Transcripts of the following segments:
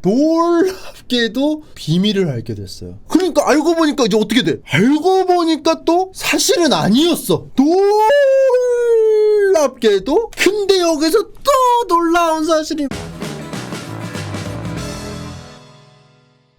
놀랍게도 비밀을 알게 됐어요. 그러니까 알고 보니까 이제 어떻게 돼? 알고 보니까 또 사실은 아니었어. 놀랍게도. 근데 여기서 또 놀라운 사실이,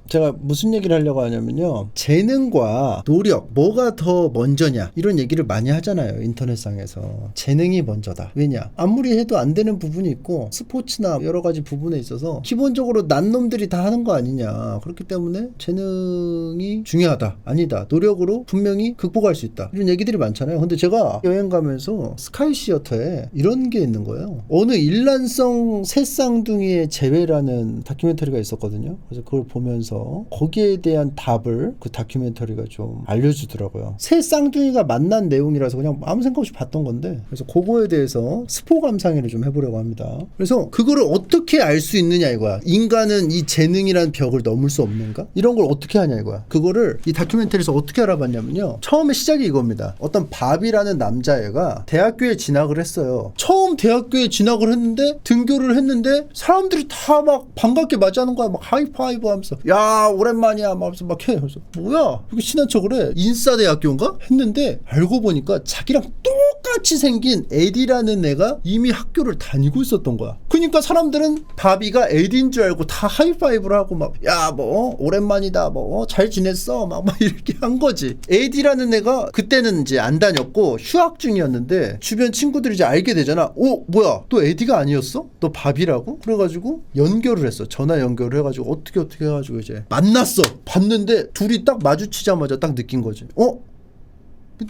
제가 무슨 얘기를 하려고 하냐면요, 재능과 노력 뭐가 더 먼저냐 이런 얘기를 많이 하잖아요, 인터넷상에서. 재능이 먼저다. 왜냐, 아무리 해도 안 되는 부분이 있고 스포츠나 여러 가지 부분에 있어서 기본적으로 난 놈들이 다 하는 거 아니냐. 그렇기 때문에 재능이 중요하다. 아니다, 노력으로 분명히 극복할 수 있다, 이런 얘기들이 많잖아요. 근데 제가 여행 가면서 스카이 시어터에 이런 게 있는 거예요. 어느 일란성 새쌍둥이의 재회라는 다큐멘터리가 있었거든요. 그래서 그걸 보면서 거기에 대한 답을 그 다큐멘터리가 좀 알려주더라고요. 새 쌍둥이가 만난 내용이라서 그냥 아무 생각 없이 봤던 건데, 그래서 그거에 대해서 스포 감상회를 좀 해보려고 합니다. 그래서 그거를 어떻게 알 수 있느냐 이거야. 인간은 이 재능이라는 벽을 넘을 수 없는가? 이런 걸 어떻게 하냐 이거야. 그거를 이 다큐멘터리에서 어떻게 알아봤냐면요, 처음에 시작이 이겁니다. 어떤 밥이라는 남자애가 대학교에 진학을 했어요. 처음 대학교에 진학을 했는데, 등교를 했는데 사람들이 다 막 반갑게 맞이하는 거야. 막 하이파이브 하면서 야 오랜만이야 막 해. 그래서 뭐야 이렇게 친한 척을 해. 인싸대학교인가? 했는데 알고 보니까 자기랑 똑같이 생긴 에디라는 애가 이미 학교를 다니고 있었던 거야. 그러니까 사람들은 바비가 에디인 줄 알고 다 하이파이브를 하고 막 야 뭐 오랜만이다 뭐 잘 지냈어 막 이렇게 한 거지. 에디라는 애가 그때는 이제 안 다녔고 휴학 중이었는데 주변 친구들이 이제 알게 되잖아. 오 뭐야 또 에디가 아니었어? 너 바비라고? 그래가지고 연결을 했어. 전화 연결을 해가지고 어떻게 해가지고 이제 만났어. 봤는데 둘이 딱 마주치자마자 딱 느낀 거지.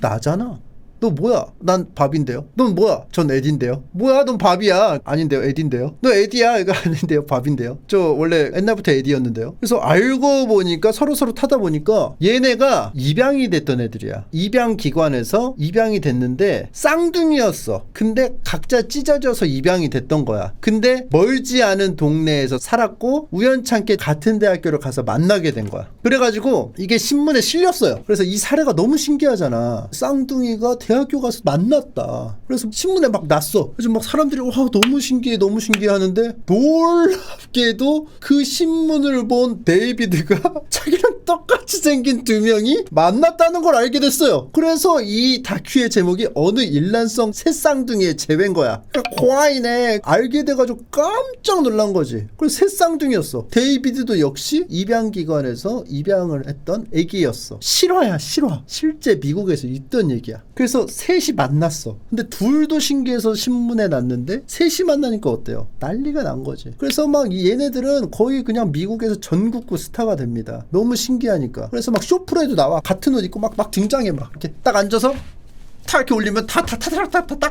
나잖아. 너 뭐야? 난 밥인데요. 넌 뭐야? 전 에디인데요. 뭐야? 넌 밥이야. 아닌데요. 에디인데요. 너 에디야. 이거 아닌데요. 밥인데요. 저 원래 옛날부터 에디였는데요. 그래서 알고 보니까 서로 타다 보니까 얘네가 입양이 됐던 애들이야. 입양기관에서 입양이 됐는데 쌍둥이였어. 근데 각자 찢어져서 입양이 됐던 거야. 근데 멀지 않은 동네에서 살았고 우연찮게 같은 대학교를 가서 만나게 된 거야. 그래가지고 이게 신문에 실렸어요. 그래서 이 사례가 너무 신기하잖아. 쌍둥이가 대학교 가서 만났다. 그래서 신문에 막 났어. 그래서 막 사람들이 와 너무 신기해 하는데, 놀랍게도 그 신문을 본 데이비드가 자기랑 똑같이 생긴 두 명이 만났다는 걸 알게 됐어요. 그래서 이 다큐의 제목이 어느 일란성 새쌍둥이의 재회인 거야. 그러니까 고아이네. 알게 돼가지고 깜짝 놀란 거지. 그래서 새쌍둥이였어. 데이비드도 역시 입양기관에서 입양을 했던 애기였어. 실화야 실화. 실제 미국에서 있던 얘기야. 그래서 셋이 만났어. 근데 둘도 신기해서 신문에 났는데 셋이 만나니까 어때요? 난리가 난 거지. 그래서 막 얘네들은 거의 그냥 미국에서 전국구 스타가 됩니다. 너무 신기하니까. 그래서 막 쇼프로에도 나와. 같은 옷 입고 막 등장해. 막 이렇게 딱 앉아서 탁 이렇게 올리면 다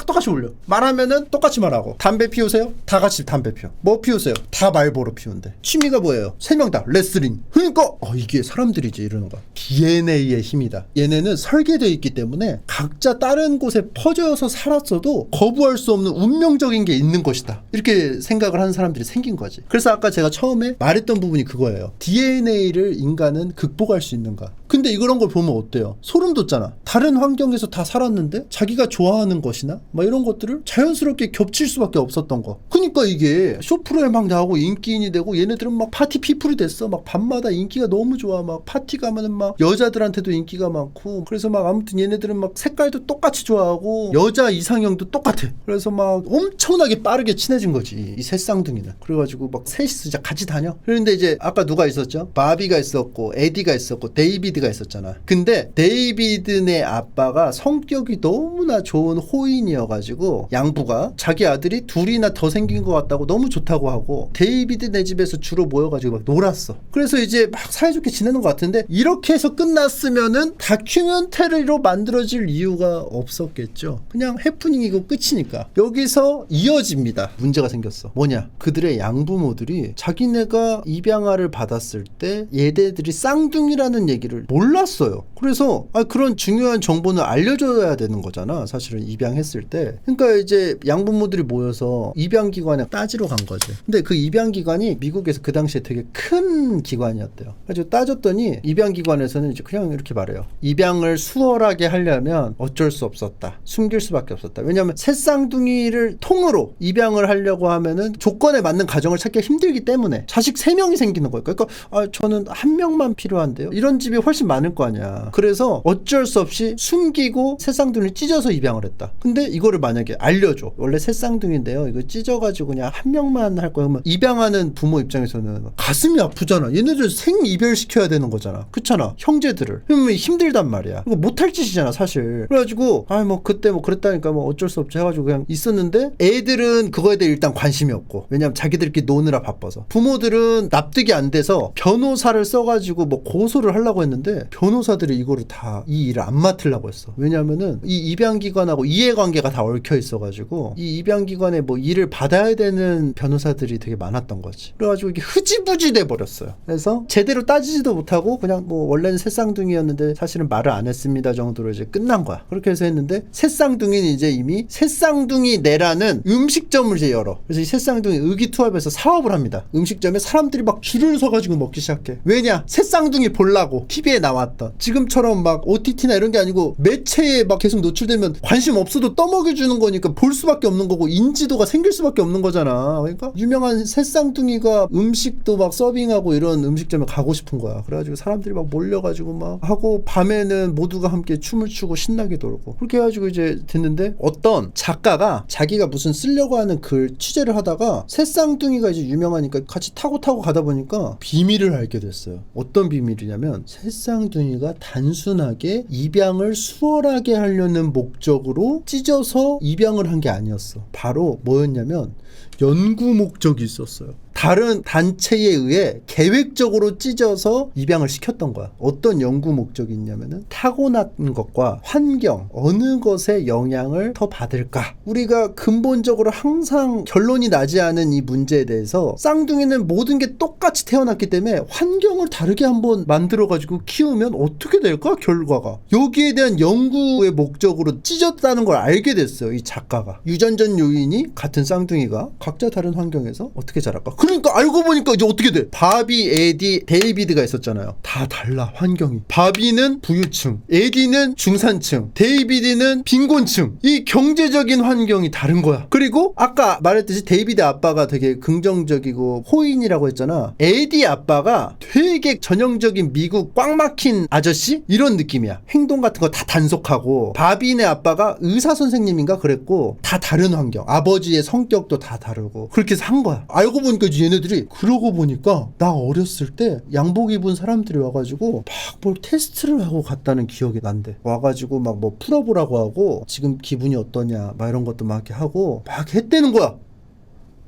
똑같이 올려. 말하면은 똑같이 말하고. 담배 피우세요? 다 같이 담배 피워. 뭐 피우세요? 다 말보로 피운대. 취미가 뭐예요? 세 명 다 레슬링. 그러니까 이게 사람들이지 이러는 거야. DNA의 힘이다. 얘네는 설계되어 있기 때문에 각자 다른 곳에 퍼져서 살았어도 거부할 수 없는 운명적인 게 있는 것이다. 이렇게 생각을 하는 사람들이 생긴 거지. 그래서 아까 제가 처음에 말했던 부분이 그거예요. DNA를 인간은 극복할 수 있는가? 근데 이런 걸 보면 어때요? 소름 돋잖아. 다른 환경에서 다 살았는데 자기가 좋아하는 것이나 막 이런 것들을 자연스럽게 겹칠 수밖에 없었던 거. 그러니까 이게 쇼프로에 막 나오고 인기인이 되고 얘네들은 막 파티 피플이 됐어. 막 밤마다 인기가 너무 좋아. 막 파티 가면은 막 여자들한테도 인기가 많고. 그래서 막 아무튼 얘네들은 막 색깔도 똑같이 좋아하고 여자 이상형도 똑같아. 그래서 막 엄청나게 빠르게 친해진 거지 이 새 쌍둥이는. 그래가지고 막 셋이서 진짜 같이 다녀. 그런데 이제 아까 누가 있었죠? 바비가 있었고 에디가 있었고 데이비드가 있었잖아. 근데 데이비드네 아빠가 성격이 너무나 좋은 호인이어가지고 양부가 자기 아들이 둘이나 더 생긴 것 같다고 너무 좋다고 하고 데이비드네 집에서 주로 모여가지고 막 놀았어. 그래서 이제 막 사이좋게 지내는 것 같은데 이렇게 해서 끝났으면은 다큐멘터리로 만들어질 이유가 없었겠죠. 그냥 해프닝이고 끝이니까. 여기서 이어집니다. 문제가 생겼어. 뭐냐? 그들의 양부모들이 자기네가 입양아를 받았을 때 얘네들이 쌍둥이라는 얘기를 몰랐어요. 그래서 그런 중요한 정보는 알려줘야 되는 거잖아. 사실은 입양했을 때. 그러니까 이제 양부모들이 모여서 입양기관에 따지러 간 거지. 근데 그 입양기관이 미국에서 그 당시에 되게 큰 기관이었대요. 그래서 따졌더니 입양기관에서는 이제 그냥 이렇게 말해요. 입양을 수월하게 하려면 어쩔 수 없었다. 숨길 수밖에 없었다. 왜냐하면 새쌍둥이를 통으로 입양을 하려고 하면은 조건에 맞는 가정을 찾기가 힘들기 때문에 자식 3명이 생기는 거예요. 그러니까 저는 한 명만 필요한데요. 이런 집이 훨씬 많을 거 아니야. 그래서 어쩔 수 없이 숨기고 새쌍둥이를 찢어서 입양을 했다. 근데 이거를 만약에 알려줘. 원래 새쌍둥이인데요. 이거 찢어가지고 그냥 한 명만 할 거야. 그러면 입양하는 부모 입장에서는 가슴이 아프잖아. 얘네들 생이별시켜야 되는 거잖아. 그렇잖아. 형제들을. 그러면 힘들단 말이야. 이거 못할 짓이잖아 사실. 그래가지고 뭐 그때 뭐 그랬다니까 뭐 어쩔 수 없지 해가지고 그냥 있었는데 애들은 그거에 대해 일단 관심이 없고 왜냐면 자기들끼리 노느라 바빠서 부모들은 납득이 안 돼서 변호사를 써가지고 뭐 고소를 하려고 했는데 변호사들이 이거를 다 이 일을 안 맡으려고 했어. 왜냐면은 이 입양기관하고 이해관계가 다 얽혀 있어가지고 이 입양기관에 뭐 일을 받아야 되는 변호사들이 되게 많았던 거지. 그래가지고 이게 흐지부지 돼 버렸어요. 그래서 제대로 따지지도 못하고 그냥 뭐 원래는 새쌍둥이였는데 사실은 말을 안 했습니다 정도로 이제 끝난 거야. 그렇게 해서 했는데 새쌍둥이는 이제 이미 새쌍둥이 내라는 음식점을 이제 열어. 그래서 이 새쌍둥이 의기투합해서 사업을 합니다. 음식점에 사람들이 막 줄을 서가지고 먹기 시작해. 왜냐? 새쌍둥이 보려고 TV에 나왔던 지금처럼 막 OTT나 이런 게 아니고 매체에 막 계속 노출되면 관심 없어도 떠먹여주는 거니까 볼 수밖에 없는 거고 인지도가 생길 수밖에 없는 거잖아. 그러니까 유명한 새쌍둥이가 음식도 막 서빙하고 이런 음식점에 가고 싶은 거야. 그래가지고 사람들이 막 몰려가지고 막 하고 밤에는 모두가 함께 춤을 추고 신나게 놀고 그렇게 해가지고 이제 됐는데 어떤 작가가 자기가 무슨 쓰려고 하는 글 취재를 하다가 새쌍둥이가 이제 유명하니까 같이 타고 가다 보니까 비밀을 알게 됐어요. 어떤 비밀이냐면 새쌍둥이가 단순하게 입양을 수월하게 하려는 목적으로 찢어서 입양을 한 게 아니었어. 바로 뭐였냐면 연구 목적이 있었어요. 다른 단체에 의해 계획적으로 찢어서 입양을 시켰던 거야. 어떤 연구 목적이 있냐면은 타고난 것과 환경 어느 것에 영향을 더 받을까? 우리가 근본적으로 항상 결론이 나지 않은 이 문제에 대해서 쌍둥이는 모든 게 똑같이 태어났기 때문에 환경을 다르게 한번 만들어가지고 키우면 어떻게 될까? 결과가. 여기에 대한 연구의 목적으로 찢었다는 걸 알게 됐어요. 이 작가가. 유전적 요인이 같은 쌍둥이가 각자 다른 환경에서 어떻게 자랄까? 그러니까 알고 보니까 이제 어떻게 돼? 바비, 에디, 데이비드가 있었잖아요. 다 달라 환경이. 바비는 부유층, 에디는 중산층, 데이비드는 빈곤층. 이 경제적인 환경이 다른 거야. 그리고 아까 말했듯이 데이비드 아빠가 되게 긍정적이고 호인이라고 했잖아. 에디 아빠가 되게 전형적인 미국 꽉 막힌 아저씨? 이런 느낌이야. 행동 같은 거 다 단속하고 바비네 아빠가 의사 선생님인가 그랬고 다 다른 환경. 아버지의 성격도 다 다르고 그렇게 해서 한 거야. 알고 보니까 얘네들이 그러고 보니까 나 어렸을 때 양복 입은 사람들이 와가지고 막 뭘 테스트를 하고 갔다는 기억이 난대. 와가지고 막 뭐 풀어보라고 하고 지금 기분이 어떠냐 막 이런 것도 막 이렇게 하고 막 했대는 거야.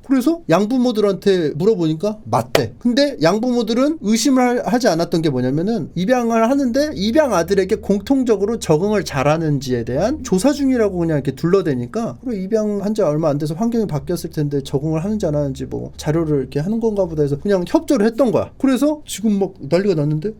그래서 양부모들한테 물어보니까 맞대. 근데 양부모들은 의심을 하지 않았던 게 뭐냐면은 입양을 하는데 입양 아들에게 공통적으로 적응을 잘하는지에 대한 조사 중이라고 그냥 이렇게 둘러대니까 그리고 입양한 지 얼마 안 돼서 환경이 바뀌었을 텐데 적응을 하는지 안 하는지 뭐 자료를 이렇게 하는 건가 보다 해서 그냥 협조를 했던 거야. 그래서 지금 막 난리가 났는데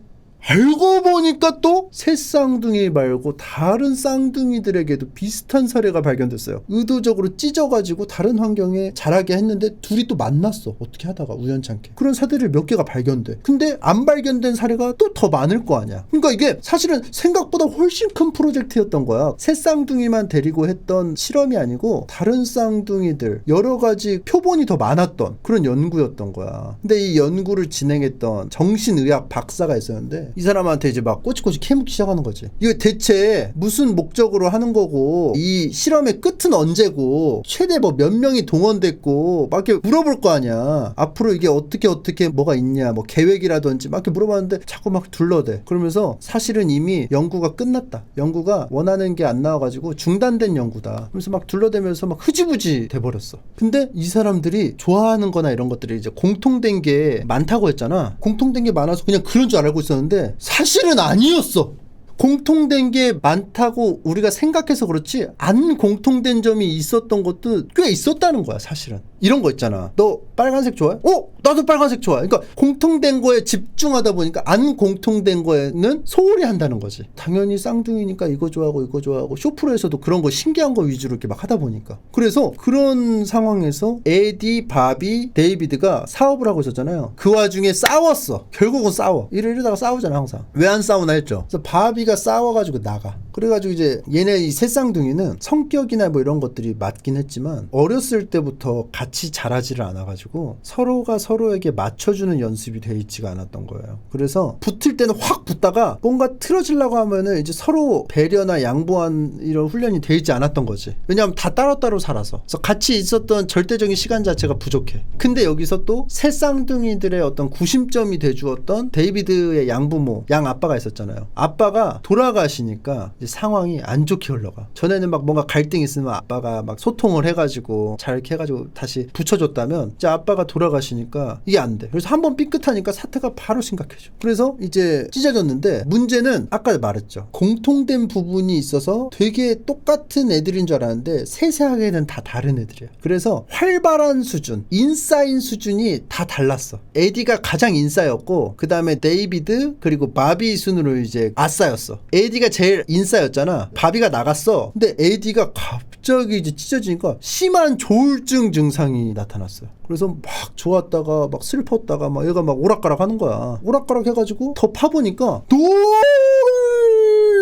알고 보니까 또 새쌍둥이 말고 다른 쌍둥이들에게도 비슷한 사례가 발견됐어요. 의도적으로 찢어가지고 다른 환경에 자라게 했는데 둘이 또 만났어. 어떻게 하다가 우연찮게. 그런 사례를 몇 개가 발견돼. 근데 안 발견된 사례가 또 더 많을 거 아니야. 그러니까 이게 사실은 생각보다 훨씬 큰 프로젝트였던 거야. 새쌍둥이만 데리고 했던 실험이 아니고 다른 쌍둥이들 여러 가지 표본이 더 많았던 그런 연구였던 거야. 근데 이 연구를 진행했던 정신의학 박사가 있었는데 이 사람한테 이제 막 꼬치꼬치 캐묻기 시작하는 거지. 이거 대체 무슨 목적으로 하는 거고 이 실험의 끝은 언제고 최대 뭐 몇 명이 동원됐고 막 이렇게 물어볼 거 아니야. 앞으로 이게 어떻게 뭐가 있냐 뭐 계획이라든지 막 이렇게 물어봤는데 자꾸 막 둘러대. 그러면서 사실은 이미 연구가 끝났다. 연구가 원하는 게 안 나와가지고 중단된 연구다. 그래서 막 둘러대면서 막 흐지부지 돼버렸어. 근데 이 사람들이 좋아하는 거나 이런 것들이 이제 공통된 게 많다고 했잖아. 공통된 게 많아서 그냥 그런 줄 알고 있었는데 사실은 아니었어. 공통된 게 많다고 우리가 생각해서 그렇지 안 공통된 점이 있었던 것도 꽤 있었다는 거야 사실은. 이런 거 있잖아. 너 빨간색 좋아해? 나도 빨간색 좋아해. 그러니까 공통된 거에 집중하다 보니까 안 공통된 거에는 소홀히 한다는 거지. 당연히 쌍둥이니까 이거 좋아하고 이거 좋아하고 쇼프로에서도 그런 거 신기한 거 위주로 이렇게 막 하다 보니까. 그래서 그런 상황에서 에디, 바비, 데이비드가 사업을 하고 있었잖아요. 그 와중에 싸웠어. 결국은 싸워. 이러다가 싸우잖아 항상. 왜 안 싸우나 했죠. 그래서 바비가 싸워가지고 나가. 그래가지고 이제 얘네 이 새 쌍둥이는 성격이나 뭐 이런 것들이 맞긴 했지만 어렸을 때부터 같이 자라지를 않아가지고 서로가 서로에게 맞춰주는 연습이 돼 있지가 않았던 거예요. 그래서 붙을 때는 확 붙다가 뭔가 틀어지려고 하면은 이제 서로 배려나 양보한 이런 훈련이 돼 있지 않았던 거지. 왜냐하면 다 따로따로 살아서. 그래서 같이 있었던 절대적인 시간 자체가 부족해. 근데 여기서 또 새 쌍둥이들의 어떤 구심점이 돼주었던 데이비드의 양부모, 양아빠가 있었잖아요. 아빠가 돌아가시니까 이제 상황이 안 좋게 흘러가. 전에는 막 뭔가 갈등이 있으면 아빠가 막 소통을 해가지고 잘 이렇게 해가지고 다시 붙여줬다면 이제 아빠가 돌아가시니까 이게 안 돼. 그래서 한번 삐끗하니까 사태가 바로 심각해져. 그래서 이제 찢어졌는데 문제는 아까 말했죠. 공통된 부분이 있어서 되게 똑같은 애들인 줄 알았는데 세세하게는 다 다른 애들이야. 그래서 활발한 수준, 인싸인 수준이 다 달랐어. 에디가 가장 인싸였고 그 다음에 데이비드 그리고 바비 순으로 이제 아싸였어. 에디가 제일 인싸였잖아. 바비가 나갔어. 근데 에디가 갑자기 이제 찢어지니까 심한 조울증 증상이 나타났어요. 그래서 막 좋았다가 막 슬펐다가 막 얘가 막 오락가락 하는 거야. 오락가락 해가지고 더 파보니까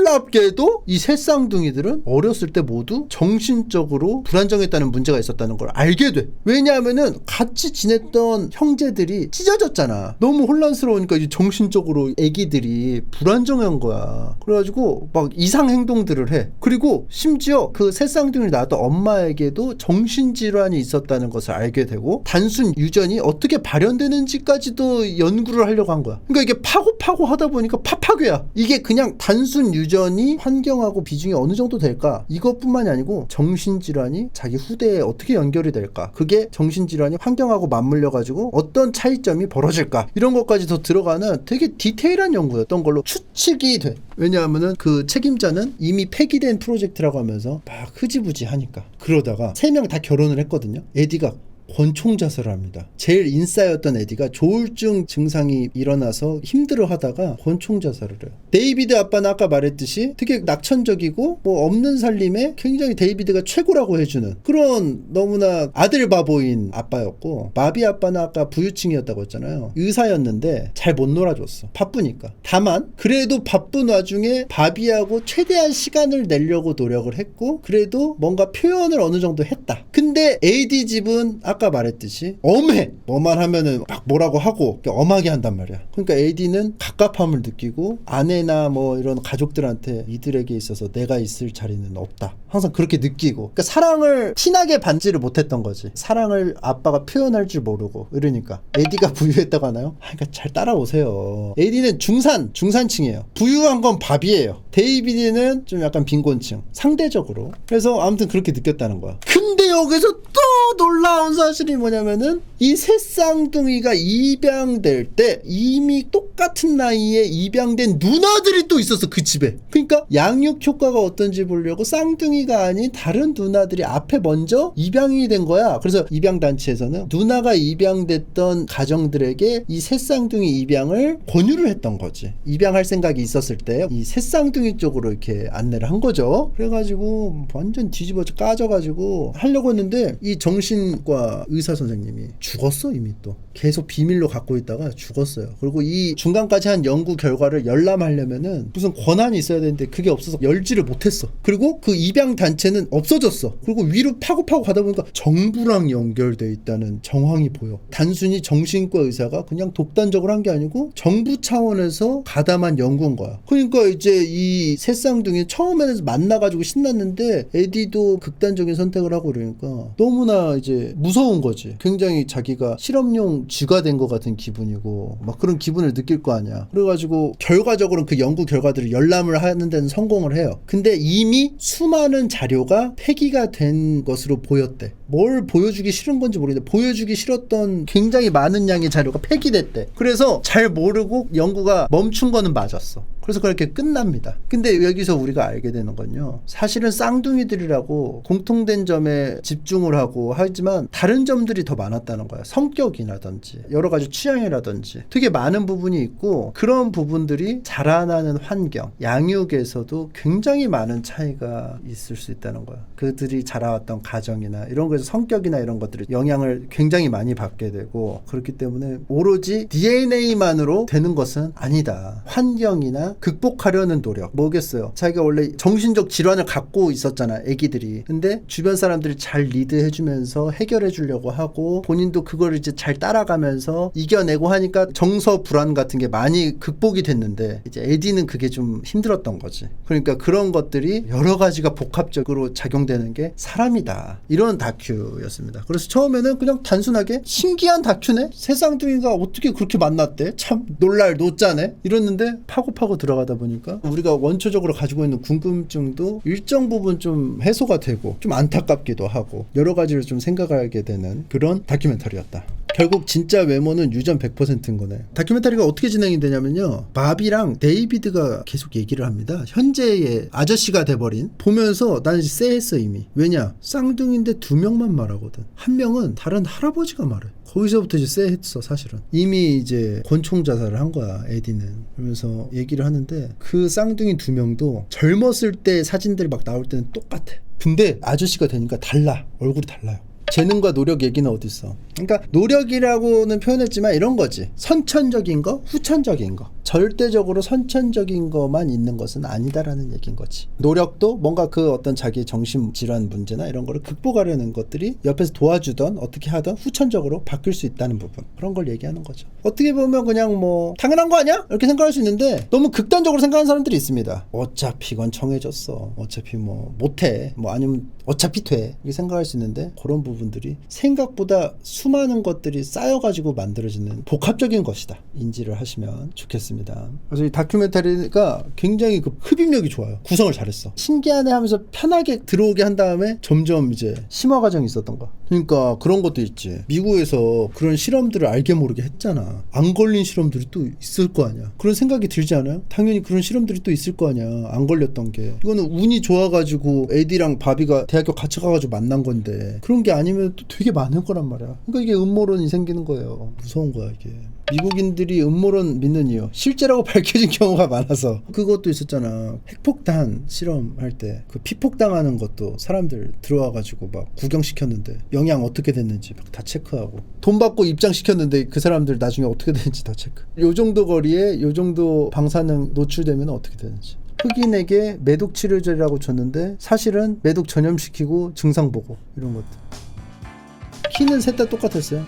놀랍게도 이 새 쌍둥이들은 어렸을 때 모두 정신적으로 불안정했다는 문제가 있었다는 걸 알게 돼. 왜냐하면은 같이 지냈던 형제들이 찢어졌잖아. 너무 혼란스러우니까 이제 정신적으로 애기들이 불안정한 거야. 그래가지고 막 이상 행동들을 해. 그리고 심지어 그 새 쌍둥이를 낳았던 엄마에게도 정신질환이 있었다는 것을 알게 되고 단순 유전이 어떻게 발현되는지까지도 연구를 하려고 한 거야. 그러니까 이게 파고 하다 보니까 파괴야. 이게 그냥 단순 유전이 환경하고 비중이 어느 정도 될까? 이것뿐만이 아니고 정신질환이 자기 후대에 어떻게 연결이 될까? 그게 정신질환이 환경하고 맞물려 가지고 어떤 차이점이 벌어질까? 이런 것까지 더 들어가는 되게 디테일한 연구였던 걸로 추측이 돼. 왜냐하면은 그 책임자는 이미 폐기된 프로젝트라고 하면서 막 흐지부지 하니까. 그러다가 3명 다 결혼을 했거든요. 에디가 권총 자살을 합니다. 제일 인싸였던 에디가 조울증 증상이 일어나서 힘들어하다가 권총 자살을 해요. 데이비드 아빠는 아까 말했듯이 되게 낙천적이고 뭐 없는 살림에 굉장히 데이비드가 최고라고 해주는 그런 너무나 아들 바보인 아빠였고, 바비 아빠는 아까 부유층이었다고 했잖아요. 의사였는데 잘 못 놀아줬어. 바쁘니까. 다만 그래도 바쁜 와중에 바비하고 최대한 시간을 내려고 노력을 했고 그래도 뭔가 표현을 어느 정도 했다. 근데 에디 집은 아까 말했듯이 엄해. 뭐만 하면은 막 뭐라고 하고 엄하게 한단 말이야. 그러니까 에디는 갑갑함을 느끼고 아내나 뭐 이런 가족들한테 이들에게 있어서 내가 있을 자리는 없다. 항상 그렇게 느끼고, 그러니까 사랑을 티나게 받지를 못했던 거지. 사랑을 아빠가 표현할 줄 모르고. 이러니까 에디가 부유했다고 하나요? 그러니까 잘 따라오세요. 에디는 중산층이에요. 부유한 건 바비예요. 데이비드는 좀 약간 빈곤층 상대적으로. 그래서 아무튼 그렇게 느꼈다는 거야. 근데 여기서 또 놀라운 사실이 뭐냐면은 이 새 쌍둥이가 입양될 때 이미 똑같은 나이에 입양된 누나들이 또 있었어, 그 집에. 그러니까 양육 효과가 어떤지 보려고 쌍둥이가 아닌 다른 누나들이 앞에 먼저 입양이 된 거야. 그래서 입양단체에서는 누나가 입양됐던 가정들에게 이 새 쌍둥이 입양을 권유를 했던 거지. 입양할 생각이 있었을 때 이 새 쌍둥이 쪽으로 이렇게 안내를 한 거죠. 그래가지고 완전 뒤집어져 까져가지고 하려고 했는데 이 정신과 의사 선생님이 죽었어. 이미 또 계속 비밀로 갖고 있다가 죽었어요. 그리고 이 중간까지 한 연구 결과를 열람하려면은 무슨 권한이 있어야 되는데 그게 없어서 열지를 못했어. 그리고 그 입양 단체는 없어졌어. 그리고 위로 파고 가다 보니까 정부랑 연결돼 있다는 정황이 보여. 단순히 정신과 의사가 그냥 독단적으로 한 게 아니고 정부 차원에서 가담한 연구인 거야. 그러니까 이제 이 새 쌍둥이 처음에는 만나가지고 신났는데 에디도 극단적인 선택을 하고 그러니까 너무나 이제 무서운 거지. 굉장히 자기가 실험용 쥐가 된 것 같은 기분이고 막 그런 기분을 느낄 거 아니야. 그래가지고 결과적으로는 그 연구 결과들을 열람을 하는 데는 성공을 해요. 근데 이미 수많은 자료가 폐기가 된 것으로 보였대. 뭘 보여주기 싫은 건지 모르겠는데 보여주기 싫었던 굉장히 많은 양의 자료가 폐기됐대. 그래서 잘 모르고 연구가 멈춘 거는 맞았어. 그래서 그렇게 끝납니다. 근데 여기서 우리가 알게 되는 건요, 사실은 쌍둥이들이라고 공통된 점에 집중을 하고 하지만 다른 점들이 더 많았다는 거야. 성격이라든지 여러 가지 취향이라든지 되게 많은 부분이 있고, 그런 부분들이 자라나는 환경, 양육에서도 굉장히 많은 차이가 있을 수 있다는 거야. 그들이 자라왔던 가정이나 이런 거에서 성격이나 이런 것들이 영향을 굉장히 많이 받게 되고, 그렇기 때문에 오로지 DNA만으로 되는 것은 아니다. 환경이나 극복하려는 노력, 뭐겠어요. 자기가 원래 정신적 질환을 갖고 있었잖아, 애기들이. 근데 주변 사람들이 잘 리드해주면서 해결해주려고 하고, 본인도 그걸 이제 잘 따라가면서 이겨내고 하니까 정서 불안 같은 게 많이 극복이 됐는데, 이제 에디는 그게 좀 힘들었던 거지. 그러니까 그런 것들이 여러 가지가 복합적으로 작용되는 게 사람이다, 이런 다큐였습니다. 그래서 처음에는 그냥 단순하게 신기한 다큐네, 새 쌍둥이가 어떻게 그렇게 만났대, 참 놀랄 노짜네, 이랬는데 파고 들어가다 보니까 우리가 원초적으로 가지고 있는 궁금증도 일정 부분 좀 해소가 되고, 좀 안타깝기도 하고, 여러 가지를 좀 생각하게 되는 그런 다큐멘터리였다. 결국 진짜 외모는 유전 100%인 거네. 다큐멘터리가 어떻게 진행이 되냐면요, 바비랑 데이비드가 계속 얘기를 합니다. 현재의 아저씨가 돼버린. 보면서 나는 쎄했어 이미. 왜냐, 쌍둥이인데 2명만 말하거든. 한 명은 다른 할아버지가 말해. 거기서부터 이제 쎄했어. 사실은 이미 이제 권총 자살을 한 거야, 에디는. 그러면서 얘기를 하는데, 그 쌍둥이 2명도 젊었을 때 사진들이 막 나올 때는 똑같아. 근데 아저씨가 되니까 달라. 얼굴이 달라요. 재능과 노력 얘기는 어디 있어. 그러니까 노력이라고는 표현했지만 이런 거지. 선천적인 거, 후천적인 거. 절대적으로 선천적인 것만 있는 것은 아니다라는 얘기인 거지. 노력도 뭔가 그 어떤 자기 정신질환 문제나 이런 거를 극복하려는 것들이 옆에서 도와주던 어떻게 하던 후천적으로 바뀔 수 있다는 부분, 그런 걸 얘기하는 거죠. 어떻게 보면 그냥 뭐 당연한 거 아니야? 이렇게 생각할 수 있는데, 너무 극단적으로 생각하는 사람들이 있습니다. 어차피 이건 정해졌어, 어차피 뭐 못해, 뭐 아니면 어차피 돼, 이렇게 생각할 수 있는데, 그런 부분들이 생각보다 수많은 것들이 쌓여가지고 만들어지는 복합적인 것이다, 인지를 하시면 좋겠습니다. 그래서 이 다큐멘터리가 굉장히 그 흡입력이 좋아요. 구성을 잘했어. 신기하네 하면서 편하게 들어오게 한 다음에 점점 이제 심화 과정이 있었던 거. 그러니까 그런 것도 있지. 미국에서 그런 실험들을 알게 모르게 했잖아. 안 걸린 실험들이 또 있을 거 아니야. 그런 생각이 들지 않아요? 당연히 그런 실험들이 또 있을 거 아니야, 안 걸렸던 게. 이거는 운이 좋아가지고 에디랑 바비가 대학교 같이 가가지고 만난 건데, 그런 게 아니면 또 되게 많을 거란 말이야. 그러니까 이게 음모론이 생기는 거예요. 무서운 거야 이게. 미국인들이 음모론 믿는 이유, 실제라고 밝혀진 경우가 많아서. 그것도 있었잖아. 핵폭탄 실험할 때 그 피폭당하는 것도 사람들 들어와가지고 막 구경시켰는데 영양 어떻게 됐는지 막 다 체크하고, 돈 받고 입장시켰는데 그 사람들 나중에 어떻게 되는지 다 체크. 요 정도 거리에 요 정도 방사능 노출되면 어떻게 되는지. 흑인에게 매독 치료제라고 줬는데 사실은 매독 전염시키고 증상 보고, 이런 것들. 키는 셋 다 똑같았어요.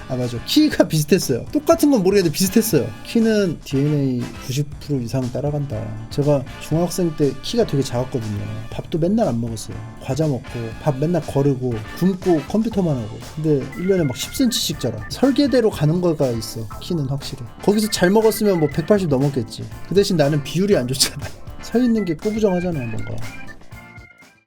아 맞아, 키가 비슷했어요. 똑같은 건 모르겠는데 비슷했어요. 키는 DNA 90% 이상 따라간다. 제가 중학생 때 키가 되게 작았거든요. 밥도 맨날 안 먹었어요. 과자 먹고 밥 맨날 거르고 굶고 컴퓨터만 하고. 근데 1년에 막 10cm씩 자라. 설계대로 가는 거가 있어, 키는 확실히. 거기서 잘 먹었으면 뭐 180 넘었겠지. 그 대신 나는 비율이 안 좋잖아. 서 있는 게 꼬부정하잖아요 뭔가.